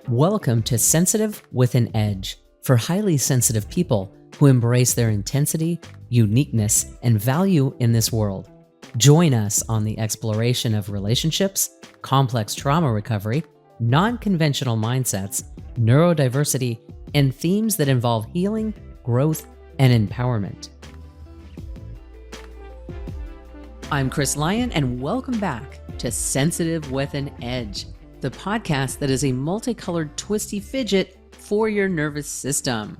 Welcome to Sensitive with an Edge for highly sensitive people who embrace their intensity, uniqueness, and value in this world. Join us on the exploration of relationships, complex trauma recovery, non-conventional mindsets, neurodiversity, and themes that involve healing, growth, and empowerment. I'm Chris Lyon, and welcome back to Sensitive with an Edge, the podcast that is a multicolored twisty fidget for your nervous system.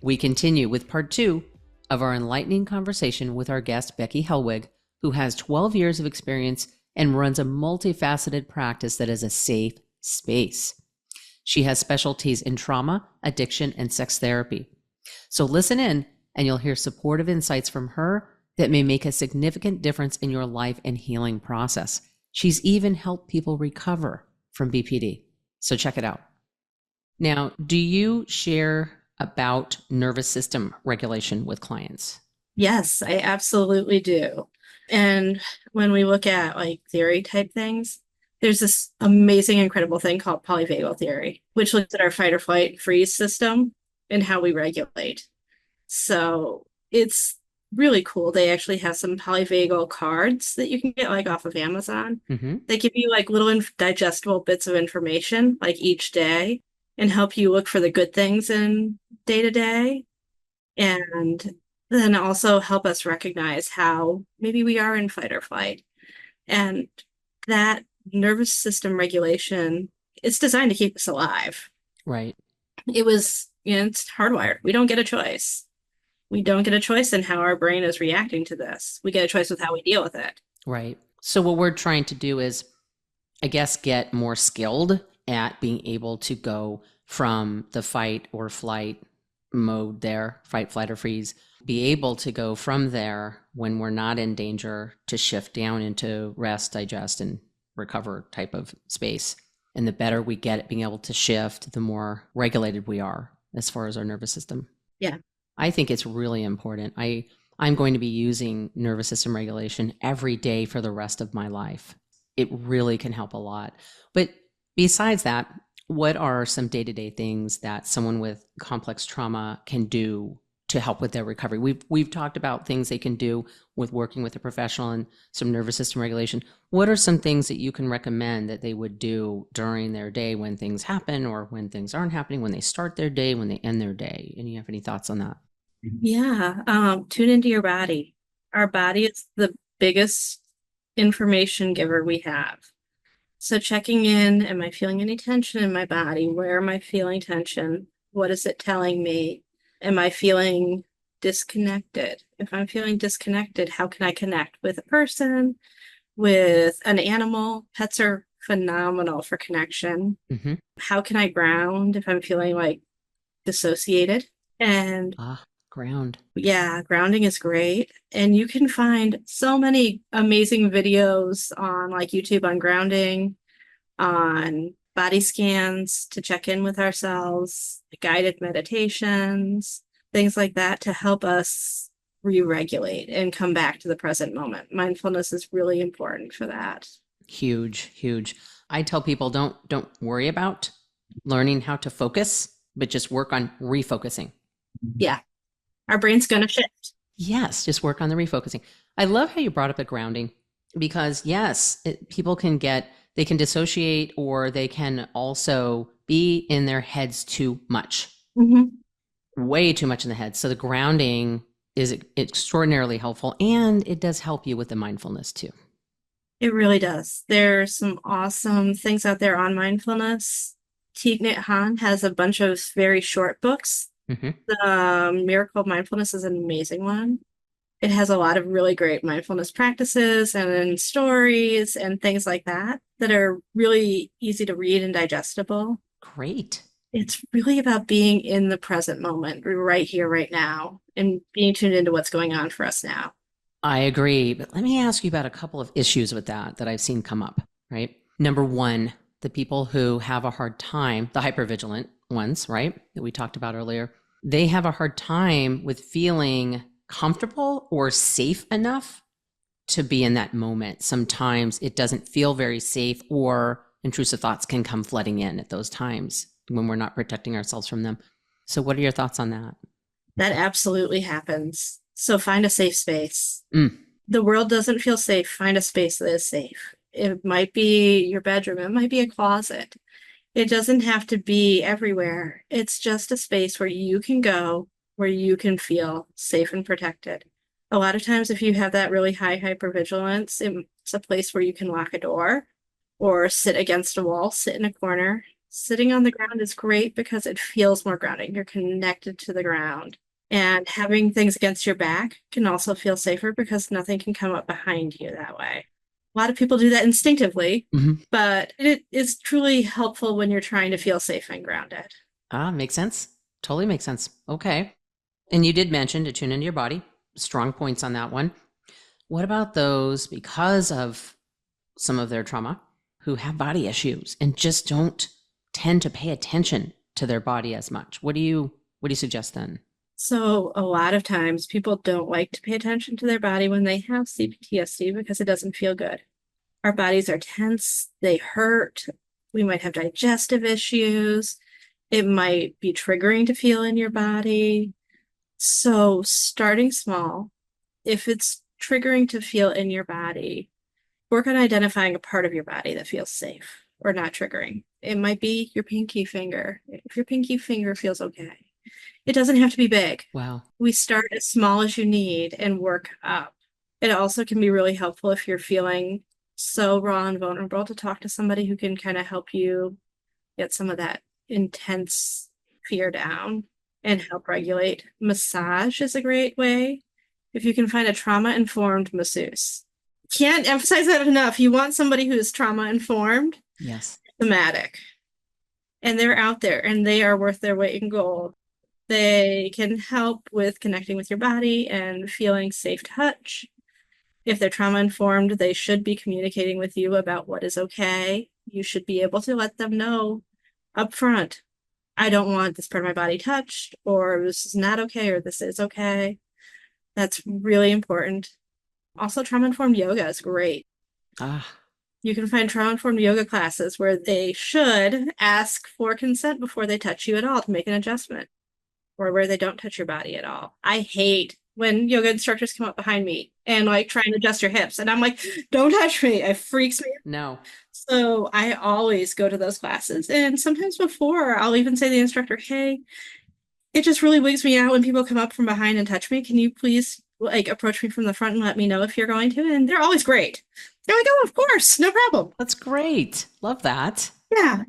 We continue with part 2 of our enlightening conversation with our guest, Becky Hellwig, who has 12 years of experience and runs a multifaceted practice that is a safe space. She has specialties in trauma, addiction, and sex therapy. So listen in, and you'll hear supportive insights from her that may make a significant difference in your life and healing process. She's even helped people recover from BPD. So check it out. Now, do you share about nervous system regulation with clients? Yes, I absolutely do. And when we look at like theory type things, there's this amazing, incredible thing called polyvagal theory, which looks at our fight or flight freeze system and how we regulate. So it's really cool. They actually have some polyvagal cards that you can get like off of Amazon. They give you like little digestible bits of information like each day and help you look for the good things in day to day. And then also help us recognize how maybe we are in fight or flight. And that nervous system regulation, it's designed to keep us alive. Right. It's hardwired. We don't get a choice. We don't get a choice in how our brain is reacting to this. We get a choice with how we deal with it. Right. So what we're trying to do is, I guess, get more skilled at being able to go from the fight or flight mode there, fight, flight, or freeze, be able to go from there when we're not in danger to shift down into rest, digest, and recover type of space. And the better we get at being able to shift, the more regulated we are as far as our nervous system. Yeah. I think it's really important. I'm going to be using nervous system regulation every day for the rest of my life. It really can help a lot. But besides that, what are some day-to-day things that someone with complex trauma can do to help with their recovery? We've talked about things they can do with working with a professional and some nervous system regulation. What are some things that you can recommend that they would do during their day when things happen or when things aren't happening, when they start their day, when they end their day? And you have any thoughts on that? Yeah. Tune into your body. Our body is the biggest information giver we have. So checking in, am I feeling any tension in my body? Where am I feeling tension? What is it telling me? Am I feeling disconnected? If I'm feeling disconnected, how can I connect with a person, with an animal? Pets are phenomenal for connection. How can I ground if I'm feeling like dissociated? And ground. Yeah, grounding is great. And you can find so many amazing videos on like YouTube on grounding, on body scans to check in with ourselves, guided meditations, things like that to help us re-regulate and come back to the present moment. Mindfulness is really important for that. Huge, huge. I tell people don't worry about learning how to focus, but just work on refocusing. Yeah. Our brain's going to shift. Yes, just work on the refocusing. I love how you brought up the grounding because yes, people can they can dissociate or they can also be in their heads too much, way too much in the head. So the grounding is extraordinarily helpful and it does help you with the mindfulness too. It really does. There's some awesome things out there on mindfulness. Thich Nhat Hanh has a bunch of very short books. The Miracle of Mindfulness is an amazing one. It has a lot of really great mindfulness practices and stories and things like that are really easy to read and digestible. Great. It's really about being in the present moment, right here, right now, and being tuned into what's going on for us now. I agree. But let me ask you about a couple of issues with that I've seen come up, right? Number one, the people who have a hard time, the hypervigilant ones, right, that we talked about earlier, they have a hard time with feeling comfortable or safe enough to be in that moment. Sometimes it doesn't feel very safe or intrusive thoughts can come flooding in at those times. when we're not protecting ourselves from them. So what are your thoughts on that? That absolutely happens. So find a safe space. Mm. The world doesn't feel safe. Find a space that is safe. It might be your bedroom. It might be a closet. It doesn't have to be everywhere. It's just a space where you can go, where you can feel safe and protected. A lot of times, if you have that really high hypervigilance, it's a place where you can lock a door or sit against a wall, sit in a corner. Sitting on the ground is great because it feels more grounding. You're connected to the ground. And having things against your back can also feel safer because nothing can come up behind you that way. A lot of people do that instinctively, but it is truly helpful when you're trying to feel safe and grounded. Makes sense. Totally makes sense. Okay. And you did mention to tune into your body. Strong points on that one. What about those, because of some of their trauma, who have body issues and just don't tend to pay attention to their body as much? What do you suggest then? So a lot of times people don't like to pay attention to their body when they have CPTSD because it doesn't feel good. Our bodies are tense, they hurt, we might have digestive issues, it might be triggering to feel in your body. So starting small, if it's triggering to feel in your body, work on identifying a part of your body that feels safe or not triggering. It might be your pinky finger. If your pinky finger feels okay, it doesn't have to be big. Wow. We start as small as you need and work up. It also can be really helpful if you're feeling so raw and vulnerable to talk to somebody who can kind of help you get some of that intense fear down and help regulate. Massage is a great way. If you can find a trauma-informed masseuse. Can't emphasize that enough. You want somebody who is trauma-informed. Yes. Thematic. And they're out there and they are worth their weight in gold. They can help with connecting with your body and feeling safe touch. If they're trauma-informed, they should be communicating with you about what is okay. You should be able to let them know up front, I don't want this part of my body touched, or this is not okay, or this is okay. That's really important. Also, trauma-informed yoga is great. You can find trauma-informed yoga classes where they should ask for consent before they touch you at all to make an adjustment, or where they don't touch your body at all. I hate when yoga instructors come up behind me and like try and adjust your hips. And I'm like, don't touch me. It freaks me. No. So I always go to those classes. And sometimes before, I'll even say to the instructor, hey, it just really wigs me out when people come up from behind and touch me. Can you please like approach me from the front and let me know if you're going to? And they're always great. They're like, oh, of course, no problem. That's great. Love that. Yeah.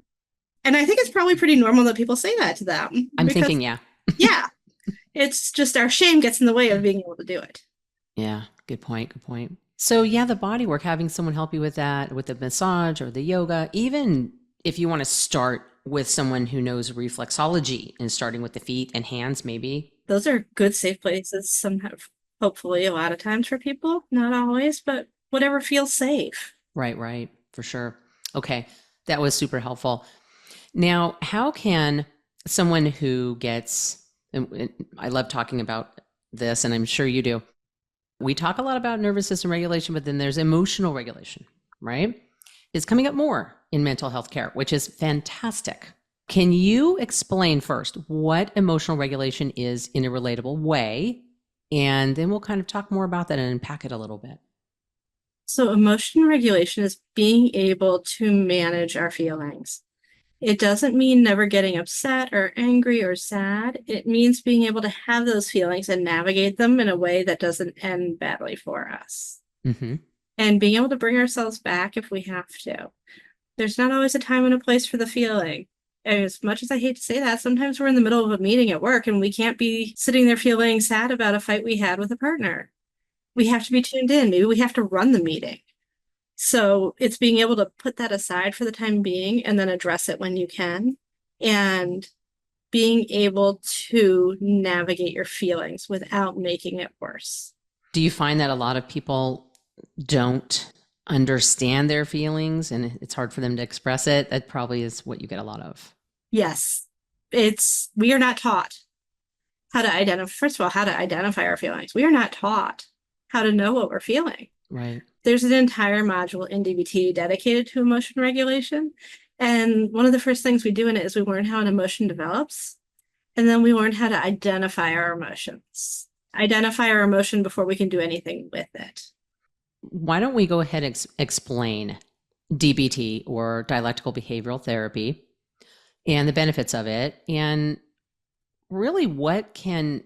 And I think it's probably pretty normal that people say that to them. I'm thinking, yeah. Yeah. It's just our shame gets in the way of being able to do it. Yeah. Good point. Good point. So yeah, the body work, having someone help you with that, with the massage or the yoga, even if you want to start with someone who knows reflexology and starting with the feet and hands, maybe. Those are good, safe places. Some have, hopefully, a lot of times for people, not always, but whatever feels safe. Right. For sure. Okay. That was super helpful. Now, how can someone who gets, and I love talking about this, and I'm sure you do. We talk a lot about nervous system regulation, but then there's emotional regulation, right? It's coming up more in mental health care, which is fantastic. Can you explain first what emotional regulation is in a relatable way? And then we'll kind of talk more about that and unpack it a little bit. So emotion regulation is being able to manage our feelings. It doesn't mean never getting upset or angry or sad. It means being able to have those feelings and navigate them in a way that doesn't end badly for us. Mm-hmm. And being able to bring ourselves back if we have to. There's not always a time and a place for the feeling. And as much as I hate to say that, sometimes we're in the middle of a meeting at work and we can't be sitting there feeling sad about a fight we had with a partner. We have to be tuned in. Maybe we have to run the meeting. So it's being able to put that aside for the time being and then address it when you can, and being able to navigate your feelings without making it worse. Do you find that a lot of people don't understand their feelings and it's hard for them to express it? That probably is what you get a lot of. Yes. We are not taught how to identify, first of all, how to identify our feelings. We are not taught how to know what we're feeling. Right. There's an entire module in DBT dedicated to emotion regulation. And one of the first things we do in it is we learn how an emotion develops, and then we learn how to identify our emotions. Identify our emotion before we can do anything with it. Why don't we go ahead and explain DBT, or dialectical behavioral therapy, and the benefits of it, and really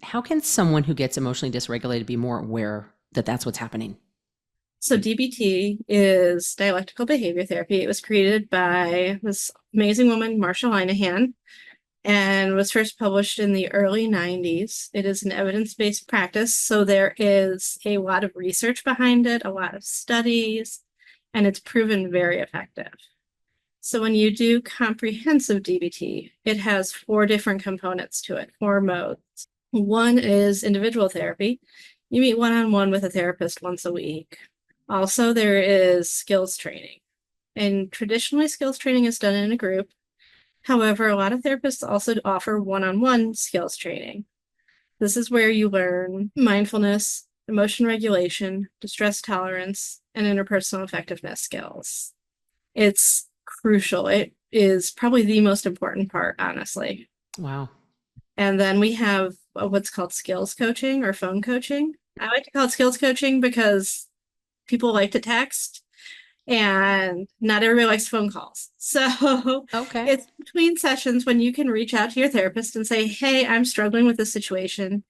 how can someone who gets emotionally dysregulated be more aware that that's what's happening? So DBT is dialectical behavior therapy. It was created by this amazing woman, Marsha Linehan, and was first published in the early 90s. It is an evidence-based practice, so there is a lot of research behind it, a lot of studies, and it's proven very effective. So when you do comprehensive DBT, it has 4 different components to it, 4 modes. One is individual therapy. You meet one-on-one with a therapist once a week. Also, there is skills training. And traditionally, skills training is done in a group. However, a lot of therapists also offer one-on-one skills training. This is where you learn mindfulness, emotion regulation, distress tolerance, and interpersonal effectiveness skills. It's crucial. It is probably the most important part, honestly. Wow. And then we have what's called skills coaching or phone coaching. I like to call it skills coaching because people like to text and not everybody likes phone calls. So Okay. it's between sessions when you can reach out to your therapist and say, hey, I'm struggling with this situation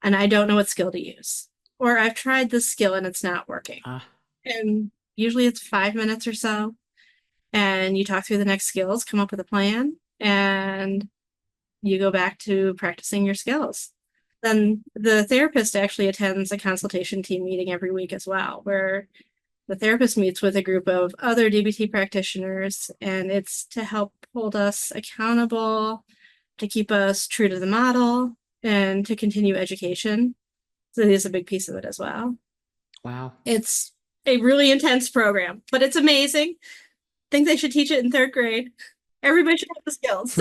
and I don't know what skill to use. Or I've tried this skill and it's not working. And usually it's 5 minutes or so. And you talk through the next skills, come up with a plan, and you go back to practicing your skills. Then the therapist actually attends a consultation team meeting every week as well, where the therapist meets with a group of other DBT practitioners, and it's to help hold us accountable, to keep us true to the model, and to continue education. So it is a big piece of it as well. Wow. It's a really intense program, but it's amazing. I think they should teach it in 3rd grade. Everybody should have the skills.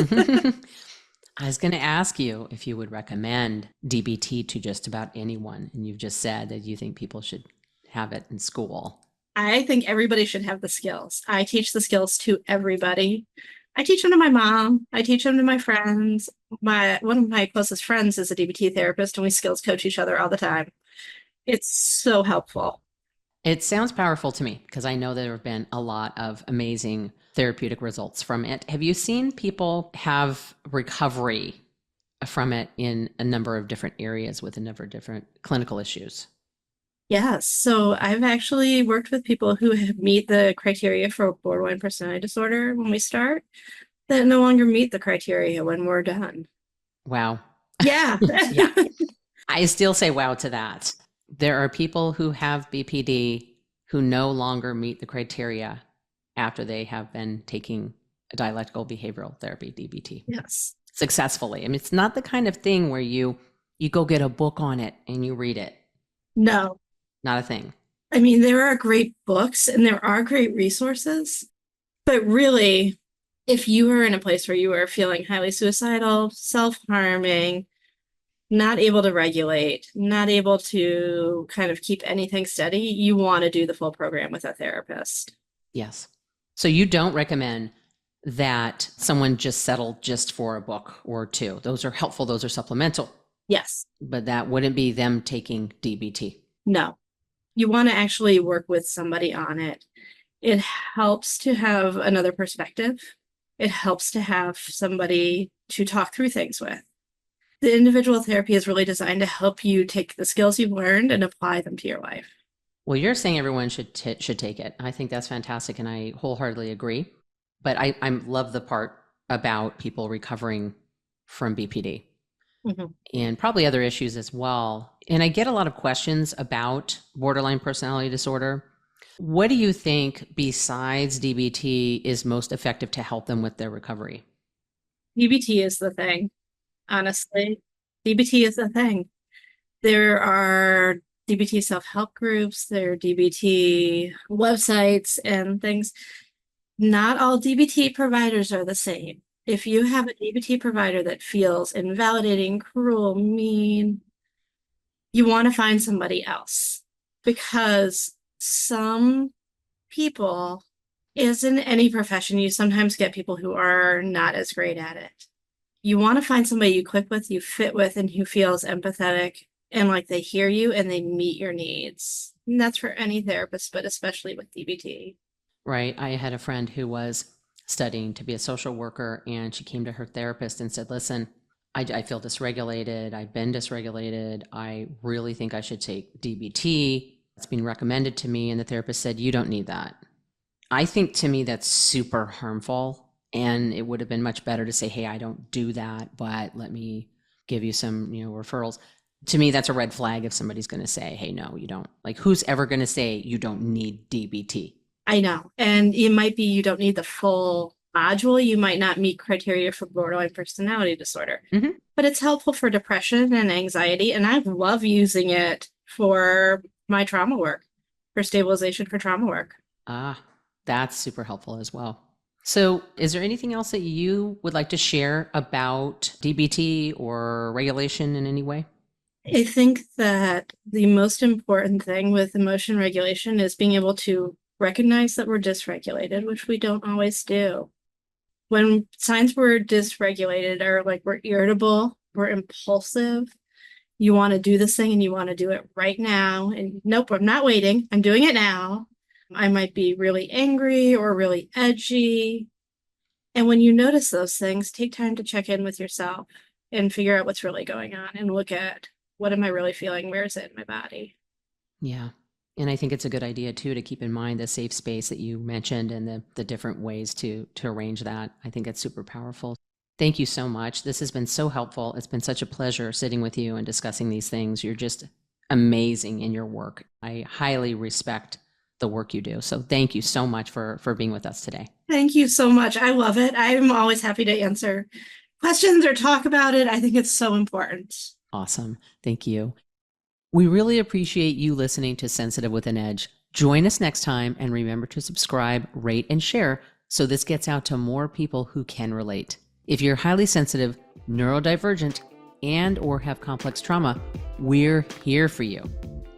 I was going to ask you if you would recommend DBT to just about anyone. And you've just said that you think people should have it in school. I think everybody should have the skills. I teach the skills to everybody. I teach them to my mom. I teach them to my friends. One of my closest friends is a DBT therapist, and we skills coach each other all the time. It's so helpful. It sounds powerful to me because I know there have been a lot of amazing therapeutic results from it. Have you seen people have recovery from it in a number of different areas with a number of different clinical issues? Yes. So I've actually worked with people who meet the criteria for borderline personality disorder when we start, that no longer meet the criteria when we're done. Wow. Yeah. Yeah. I still say wow to that. There are people who have BPD who no longer meet the criteria after they have been taking a dialectical behavioral therapy, DBT. Yes. Successfully. I mean, it's not the kind of thing where you go get a book on it and you read it. No. Not a thing. I mean, there are great books and there are great resources, but really, if you are in a place where you are feeling highly suicidal, self-harming, not able to regulate, not able to kind of keep anything steady, you want to do the full program with a therapist. Yes. So you don't recommend that someone just settle just for a book or 2. Those are helpful. Those are supplemental. Yes. But that wouldn't be them taking DBT. No. You want to actually work with somebody on it. It helps to have another perspective. It helps to have somebody to talk through things with. The individual therapy is really designed to help you take the skills you've learned and apply them to your life. Well, you're saying everyone should take it. I think that's fantastic, and I wholeheartedly agree. But I love the part about people recovering from BPD. Mm-hmm. And probably other issues as well. And I get a lot of questions about borderline personality disorder. What do you think besides DBT is most effective to help them with their recovery? DBT is the thing, honestly. DBT is the thing. There are DBT self-help groups, there are DBT websites and things. Not all DBT providers are the same. If you have a DBT provider that feels invalidating, cruel, mean, you want to find somebody else, because some people As in any profession, you sometimes get people who are not as great at it. You want to find somebody you click with, you fit with, and who feels empathetic and like they hear you and they meet your needs. And that's for any therapist, but especially with DBT. Right. I had a friend who was studying to be a social worker, and she came to her therapist and said, listen, I feel dysregulated. I've been dysregulated. I really think I should take DBT. It's been recommended to me. And the therapist said, you don't need that. I think to me that's super harmful. And it would have been much better to say, hey, I don't do that, but let me give you some, referrals. To me, that's a red flag if somebody's going to say, hey, no, you don't. Like, who's ever going to say you don't need DBT? I know. And it might be you don't need the full module. You might not meet criteria for borderline personality disorder, but it's helpful for depression and anxiety. And I love using it for my trauma work, for stabilization for trauma work. Ah, that's super helpful as well. So is there anything else that you would like to share about DBT or regulation in any way? I think that the most important thing with emotion regulation is being able to recognize that we're dysregulated, which we don't always do. When signs we're dysregulated are like we're irritable, we're impulsive, you want to do this thing and you want to do it right now. And nope, I'm not waiting. I'm doing it now. I might be really angry or really edgy. And when you notice those things, take time to check in with yourself and figure out what's really going on and look at what am I really feeling? Where is it in my body? Yeah. And I think it's a good idea too to keep in mind the safe space that you mentioned and the different ways to arrange that. I think it's super powerful. Thank you so much. This has been so helpful. It's been such a pleasure sitting with you and discussing these things. You're just amazing in your work. I highly respect the work you do. So thank you so much for being with us today. Thank you so much. I love it. I'm always happy to answer questions or talk about it. I think it's so important. Awesome. Thank you. We really appreciate you listening to Sensitive with an Edge. Join us next time and remember to subscribe, rate, and share so this gets out to more people who can relate. If you're highly sensitive, neurodivergent, and or have complex trauma, we're here for you.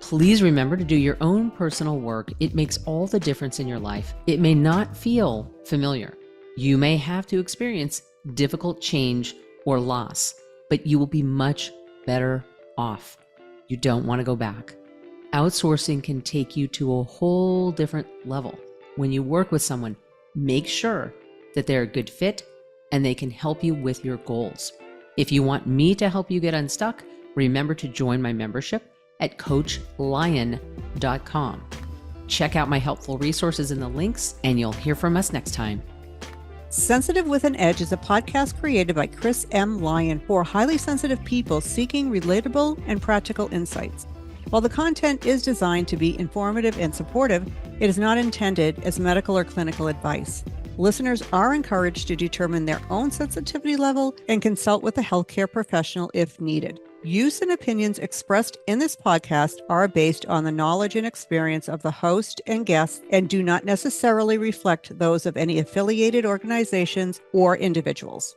Please remember to do your own personal work. It makes all the difference in your life. It may not feel familiar. You may have to experience difficult change or loss, but you will be much better off. You don't want to go back. Outsourcing can take you to a whole different level. When you work with someone, make sure that they're a good fit and they can help you with your goals. If you want me to help you get unstuck, remember to join my membership at coachlion.com. Check out my helpful resources in the links, and you'll hear from us next time. Sensitive with an Edge is a podcast created by Chris M. Lyon for highly sensitive people seeking relatable and practical insights. While the content is designed to be informative and supportive, it is not intended as medical or clinical advice. Listeners are encouraged to determine their own sensitivity level and consult with a healthcare professional if needed. Use and opinions expressed in this podcast are based on the knowledge and experience of the host and guests and do not necessarily reflect those of any affiliated organizations or individuals.